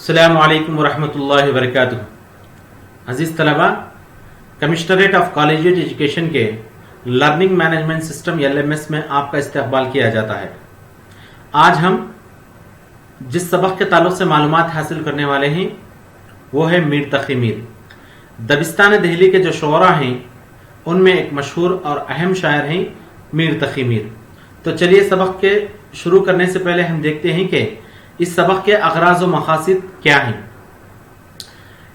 السلام علیکم ورحمۃ اللہ وبرکاتہ۔ عزیز طلبہ، کمشنریٹ آف کالجیٹ ایجوکیشن کے لرننگ مینجمنٹ سسٹم LMS میں آپ کا استقبال کیا جاتا ہے۔ آج ہم جس سبق کے تعلق سے معلومات حاصل کرنے والے ہیں وہ ہے میر تقی میر۔ دبستان دہلی کے جو شعراء ہیں ان میں ایک مشہور اور اہم شاعر ہیں میر تقی میر۔ تو چلیے سبق کے شروع کرنے سے پہلے ہم دیکھتے ہیں کہ اس سبق کے اغراض و مقاصد کیا ہیں۔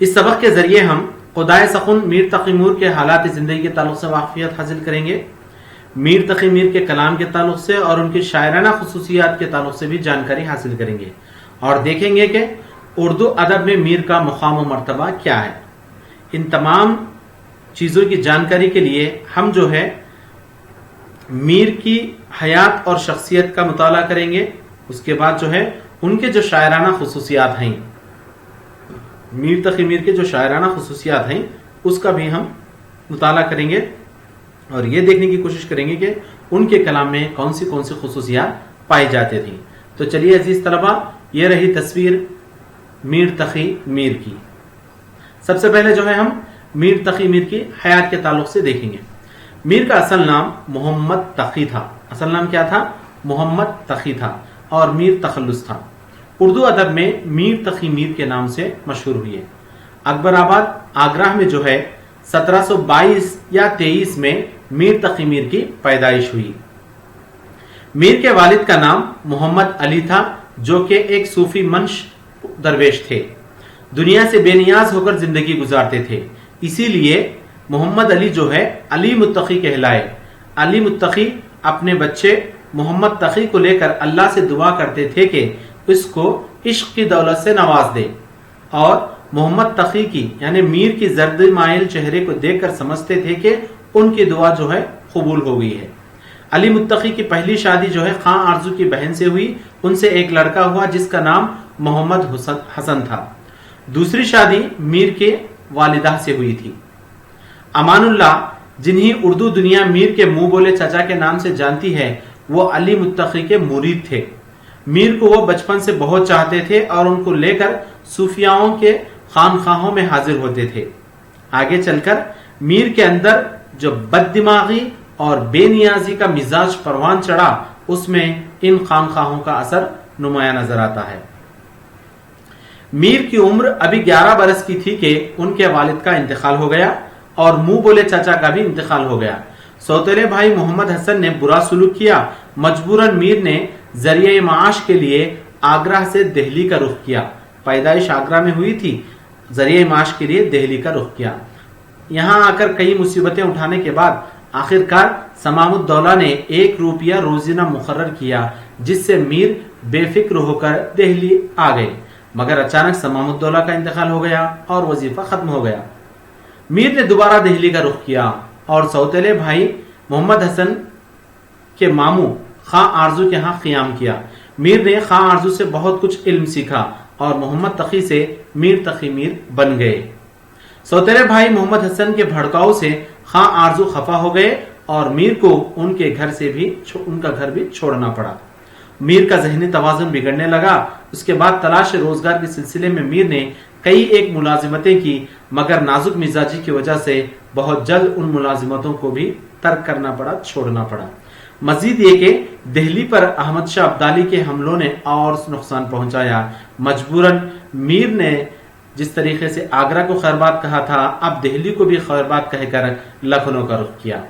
اس سبق کے ذریعے ہم خدائے سخن میر تقی میر کے حالات زندگی کے تعلق سے واقفیت حاصل کریں گے، میر تقی میر کے کلام کے تعلق سے اور ان کی شاعرانہ خصوصیات کے تعلق سے بھی جانکاری حاصل کریں گے، اور دیکھیں گے کہ اردو ادب میں میر کا مقام و مرتبہ کیا ہے۔ ان تمام چیزوں کی جانکاری کے لیے ہم جو ہے میر کی حیات اور شخصیت کا مطالعہ کریں گے، اس کے بعد جو ہے ان کے جو شاعرانہ خصوصیات ہیں، میر تقی میر کے جو شاعرانہ خصوصیات ہیں اس کا بھی ہم مطالعہ کریں گے اور یہ دیکھنے کی کوشش کریں گے کہ ان کے کلام میں کون سی خصوصیات پائی جاتی تھیں۔ تو چلیے عزیز طلبہ، یہ رہی تصویر میر تقی میر کی۔ سب سے پہلے جو ہے ہم میر تقی میر کی حیات کے تعلق سے دیکھیں گے۔ میر کا اصل نام محمد تقی تھا۔ اصل نام کیا تھا؟ محمد تقی تھا، اور میر تخلص تھا۔ اردو ادب میں میر تقی میر کے نام سے مشہور ہوئی ہے۔ اکبر آباد آگرہ میں جو ہے 1722 یا 23 میں میر تقی میر کی پیدائش ہوئی۔ میر کے والد کا نام محمد علی تھا، جو کہ ایک صوفی منش درویش تھے، دنیا سے بے نیاز ہو کر زندگی گزارتے تھے، اسی لیے محمد علی جو ہے علی متقی کہلائے۔ علی متقی اپنے بچے محمد تقی کو لے کر اللہ سے دعا کرتے تھے کہ اس کو عشق کی دولت سے نواز دے، اور محمد تقی کی یعنی میر کی زرد مائل چہرے کو دیکھ کر سمجھتے تھے کہ ان کی دعا جو ہے قبول ہو گئی ہے۔ علی متقی کی پہلی شادی جو ہے خاں آرزو کی بہن سے ہوئی، ان سے ایک لڑکا ہوا جس کا نام محمد حسن تھا۔ دوسری شادی میر کے والدہ سے ہوئی تھی۔ امان اللہ، جنہیں اردو دنیا میر کے منہ بولے چچا کے نام سے جانتی ہے، وہ علی متقی کے مرید تھے۔ میر کو وہ بچپن سے بہت چاہتے تھے اور ان کو لے کر صوفیاؤں کے خانقاہوں میں حاضر ہوتے تھے۔ آگے چل کر میر کے اندر جو بد دماغی اور بے نیازی کا مزاج پروان چڑھا، اس میں ان خانقاہوں کا اثر نمایاں نظر آتا ہے۔ میر کی عمر ابھی 11 برس کی تھی کہ ان کے والد کا انتقال ہو گیا اور منہ بولے چچا کا بھی انتقال ہو گیا۔ سوتیلے بھائی محمد حسن نے برا سلوک کیا، مجبوراً میر نے ذریعہ معاش کے لیے آگرہ سے دہلی کا رخ کیا۔ پیدائش آگرہ میں ہوئی تھی، ذریعہ معاش کے لیے دہلی کا رخ کیا۔ یہاں آ کر کئی مصیبتیں اٹھانے کے بعد آخرکار سمام الدولہ نے 1 روپیہ روزینہ مقرر کیا، جس سے میر بے فکر ہو کر دہلی آ گئے، مگر اچانک سمام الدولہ کا انتقال ہو گیا اور وظیفہ ختم ہو گیا۔ میر نے دوبارہ دہلی کا رخ کیا اور سوتیلے بھائی محمد حسن کے ماموں خاں آرزو کے ہاں قیام کیا۔ میر نے خاں آرزو سے بہت کچھ علم سیکھا اور محمد تقی سے میر تقی میر بن گئے۔ سوتیلے بھائی محمد حسن کے بھڑکاؤ سے خاں آرزو خفا ہو گئے اور میر کو ان کا گھر بھی چھوڑنا پڑا۔ میر کا ذہنی توازن بگڑنے لگا۔ اس کے بعد تلاش روزگار کے سلسلے میں میر نے کئی ایک ملازمتیں کی، مگر نازک مزاجی کی وجہ سے بہت جلد ان ملازمتوں کو بھی ترک کرنا پڑا، چھوڑنا پڑا۔ مزید یہ کہ دہلی پر احمد شاہ ابدالی کے حملوں نے اور نقصان پہنچایا۔ مجبوراً میر نے جس طریقے سے آگرہ کو خیرباد کہا تھا، اب دہلی کو بھی خیرباد کہہ کر لکھنؤ کا رخ کیا۔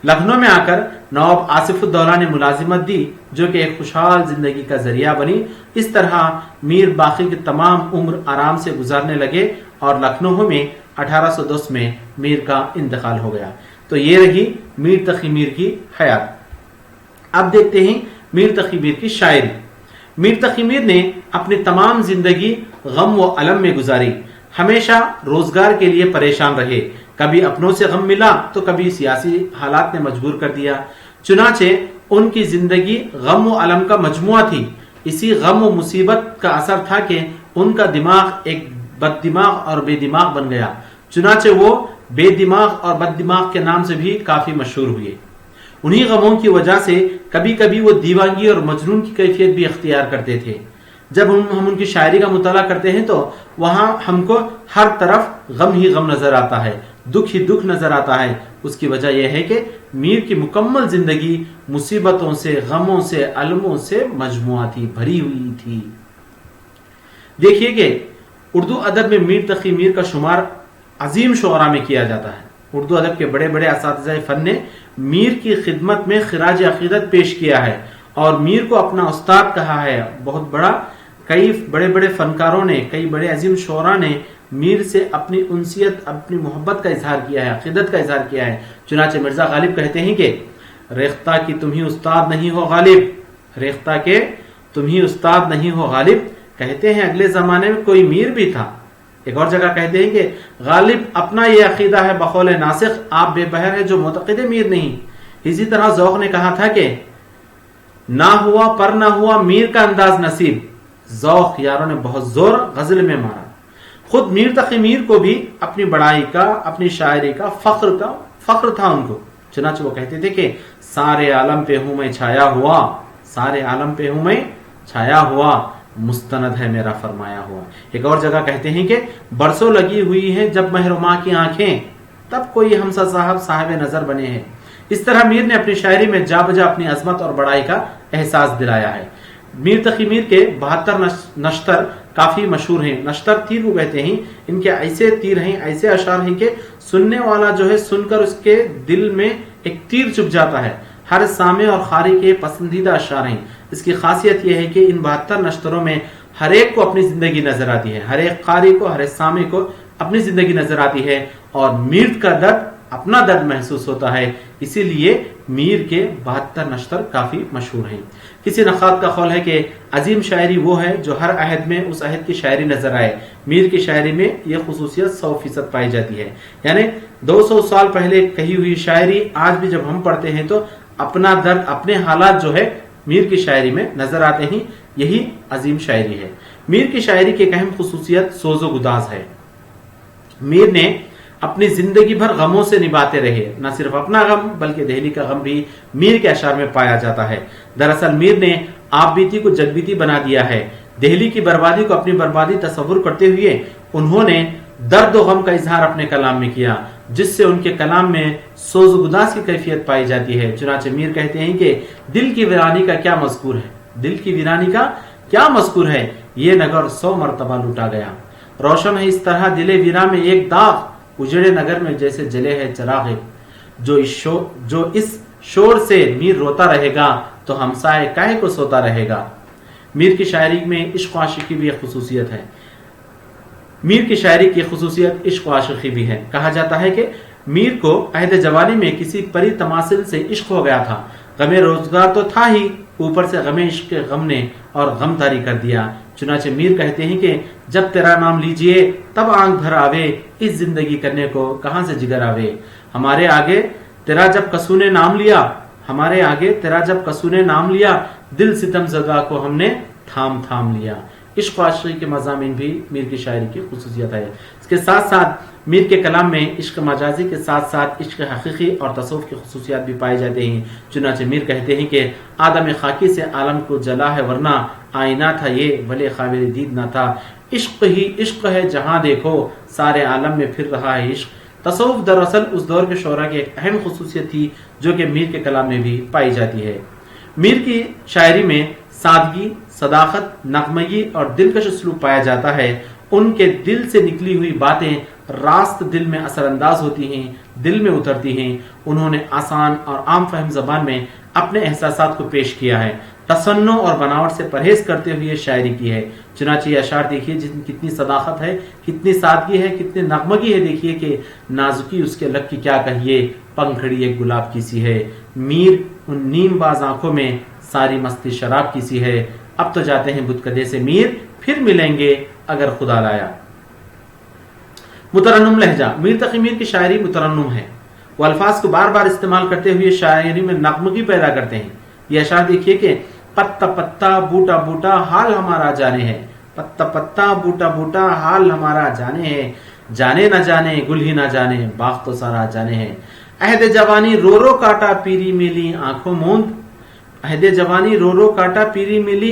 لکھنؤ میں آ کر نواب آصف الدولہ نے ملازمت دی، جو کہ ایک خوشحال زندگی کا ذریعہ بنی۔ اس طرح میر باقی کی تمام عمر آرام سے گزارنے لگے اور لکھنؤ میں 1810 میں میر کا انتقال ہو گیا۔ تو یہ رہی میر تقی میر کی حیات۔ اب دیکھتے ہیں میر تقی میر کی شاعری۔ میر تقی میر نے اپنی تمام زندگی غم و الم میں گزاری، ہمیشہ روزگار کے لیے پریشان رہے، کبھی اپنوں سے غم ملا تو کبھی سیاسی حالات نے مجبور کر دیا، چنانچہ ان کی زندگی غم و الم کا مجموعہ تھی۔ اسی غم و مصیبت کا اثر تھا کہ ان کا دماغ ایک بد دماغ اور بے دماغ بن گیا، چنانچہ وہ بے دماغ اور بد دماغ کے نام سے بھی کافی مشہور ہوئے۔ انہی غموں کی وجہ سے کبھی کبھی وہ دیوانگی اور مجنون کی کیفیت بھی اختیار کرتے تھے۔ جب ہم ان کی شاعری کا مطالعہ کرتے ہیں تو وہاں ہم کو ہر طرف غم ہی غم نظر آتا ہے، دکھ ہی دکھ نظر آتا ہے۔ اس کی وجہ یہ ہے کہ میر کی مکمل زندگی مصیبتوں سے، غموں سے، الموں سے مجموعہ تھی، بھری ہوئی تھی۔ دیکھیے کہ اردو ادب میں میر تقی میر کا شمار عظیم شعراء میں کیا جاتا ہے۔ اردو ادب کے بڑے بڑے اساتذہ فن نے میر کی خدمت میں خراج عقیدت پیش کیا ہے اور میر کو اپنا استاد کہا ہے۔ بہت بڑا کئی بڑے بڑے فنکاروں نے، کئی بڑے عظیم شعراء نے میر سے اپنی انسیت، اپنی محبت کا اظہار کیا ہے، عقیدت کا اظہار کیا ہے۔ چنانچہ مرزا غالب کہتے ہیں کہ ریختہ کی تم ہی استاد نہیں ہو غالب، ریختہ کے تم ہی استاد نہیں ہو غالب۔ کہتے ہیں اگلے زمانے میں کوئی میر بھی تھا۔ ایک اور جگہ کہتے ہیں کہ غالب اپنا یہ عقیدہ ہے بقول ناسخ، آپ بے بہر ہے جو معتقد میر نہیں۔ اسی طرح ذوق نے کہا تھا کہ نہ ہوا پر نہ ہوا میر کا انداز نصیب۔ ذوق یاروں نے بہت زور غزل میں مارا۔ خود میر تقی میر کو بھی اپنی بڑائی کا، اپنی شاعری کا فخر تھا ان کو۔ چنانچہ وہ کہتے تھے کہ سارے عالم پہ ہوں میں چھایا ہوا، سارے عالم پہ ہوں میں چھایا ہوا، مستند ہے میرا فرمایا ہوا۔ ایک اور جگہ کہتے ہیں کہ برسوں لگی ہوئی ہے جب محروما کی آنکھیں، تب کوئی ہمسا صاحب نظر بنے ہیں۔ اس طرح میر نے اپنی شاعری میں جا بجا اپنی عظمت اور بڑائی کا احساس دلایا ہے۔ میر تقی میر کے 72 نشتر کافی مشہور ہیں۔ نشتر تیر کو کہتے ہیں، ان کے ایسے تیر ہیں، ایسے اشعار ہیں کہ سننے والا جو ہے سن کر اس کے دل میں ایک تیر چبھ جاتا ہے۔ ہر سامع اور قاری کے پسندیدہ اشعار ہیں۔ اس کی خاصیت یہ ہے کہ ان 72 نشتروں میں ہر ایک کو اپنی زندگی نظر آتی ہے، ہر ایک قاری کو، ہر ایک سامع کو اپنی زندگی نظر آتی ہے اور میر کا درد اپنا درد محسوس ہوتا ہے۔ اسی لیے میر کے 72 نشتر کافی مشہور ہیں۔ کسی نقاد کا قول ہے کہ عظیم شاعری وہ ہے جو ہر عہد میں اس عہد کی شاعری نظر آئے۔ میر کی شاعری میں یہ خصوصیت 100% پائی جاتی ہے، یعنی 200 سال پہلے کہی ہوئی شاعری آج بھی جب ہم پڑھتے ہیں تو اپنا درد، اپنے حالات جو ہے میر کی شاعری میں نظر آتے ہیں۔ یہی عظیم شاعری ہے۔ میر کی شاعری کی ایک اہم خصوصیت سوز و گداز ہے۔ میر نے اپنی زندگی بھر غموں سے نبھاتے رہے، نہ صرف اپنا غم بلکہ دہلی کا غم بھی میر کے اشعار میں پایا جاتا ہے۔ دراصل میر نے آپ بیتی کو جگ بیتی بنا دیا ہے۔ دہلی کی بربادی کو اپنی بربادی تصور کرتے ہوئے انہوں نے درد و غم کا اظہار اپنے کلام میں کیا، جس سے ان کے کلام میں سوز و گداز کی کیفیت پائی جاتی ہے۔ چنانچہ میر کہتے ہیں کہ دل کی ویرانی کا کیا مذکور ہے، دل کی ویرانی کا کیا مذکور ہے، یہ نگر 100 مرتبہ لوٹا گیا۔ روشن ہے اس طرح دل ویراں میں ایک داغ، اجڑے نگر میں جیسے جلے ہے چراغ۔ جو اس شور سے میر روتا رہے گا تو ہمسائے کاہے کو سوتا رہے گا۔ میر کی شاعری میں عشق و عاشقی بھی ایک خصوصیت ہے۔ میر کی شاعری کی خصوصیت عشق و عاشقی بھی ہے۔ کہا جاتا ہے کہ میر کو عہد جوانی میں کسی پری تماثل سے عشق ہو گیا تھا۔ غم روزگار تو تھا ہی، اوپر سے غم عشق کے غم نے اور غم تاری کر دیا۔ چنانچہ میر کہتے ہیں کہ جب تیرا نام لیجئے تب آنکھ بھر آوے، اس زندگی کرنے کو کہاں سے جگر آوے۔ ہمارے آگے تیرا جب کسو نے نام لیا، ہمارے آگے تیرا جب کسو نے نام لیا، دل ستم زدہ کو ہم نے تھام تھام لیا۔ عشق و عاشقی کے مضامین بھی میر کی شاعری کی خصوصیت ہے۔ اس کے ساتھ ساتھ میر کے کلام میں عشق مجازی کے ساتھ ساتھ عشق حقیقی اور تصوف کی خصوصیات بھی پائے جاتے ہیں۔ چنانچہ میر کہتے ہیں کہ آدم خاکی سے عالم کو جلا ہے ورنہ آئینہ تھا یہ بھلے قابل دید نہ تھا۔ عشق ہی عشق ہے جہاں دیکھو، سارے عالم میں پھر رہا ہے عشق۔ تصوف دراصل اس دور کے شعراء کی ایک اہم خصوصیت تھی جو کہ میر کے کلام میں بھی پائی جاتی ہے۔ میر کی شاعری میں سادگی، صداقت، نغمگی اور دلکش اسلوب پایا جاتا ہے۔ ان کے دل سے نکلی ہوئی باتیں راست دل میں اثر انداز ہوتی ہیں، دل میں اترتی ہیں۔ انہوں نے آسان اور عام فہم زبان میں اپنے احساسات کو پیش کیا ہے، تصنع اور بناوٹ سے پرہیز کرتے ہوئے شاعری کی ہے۔ چنانچہ یہ اشعار دیکھیے جن کتنی صداقت ہے، کتنی سادگی ہے، کتنی نغمگی ہے۔ دیکھیے کہ نازکی اس کے لب کی کیا کہیے، پنکھڑی ایک گلاب کی سی ہے، میر ان نیم باز آنکھوں میں ساری مستی شراب کی سی ہے۔ اب تو جاتے ہیں بتکدے سے میر، پھر ملیں گے اگر خدا لایا۔ مترنم لہجہ۔ میر تقی میر کی شاعری مترنم ہے۔ وہ الفاظ کو بار بار استعمال کرتے ہوئے شاعری میں نغمگی پیدا کرتے ہیں۔ یہ اشعار دیکھیے کہ پتا پتا بوٹا بوٹا حال ہمارا جانے ہے، پتا پتا بوٹا بوٹا حال ہمارا جانے ہے، جانے نہ جانے گل ہی نہ جانے باغ تو سارا جانے ہے۔ عہد جوانی رو رو کاٹا پیری میلی آنکھوں موند، عہد جوانی رو رو کاٹا پیری میلی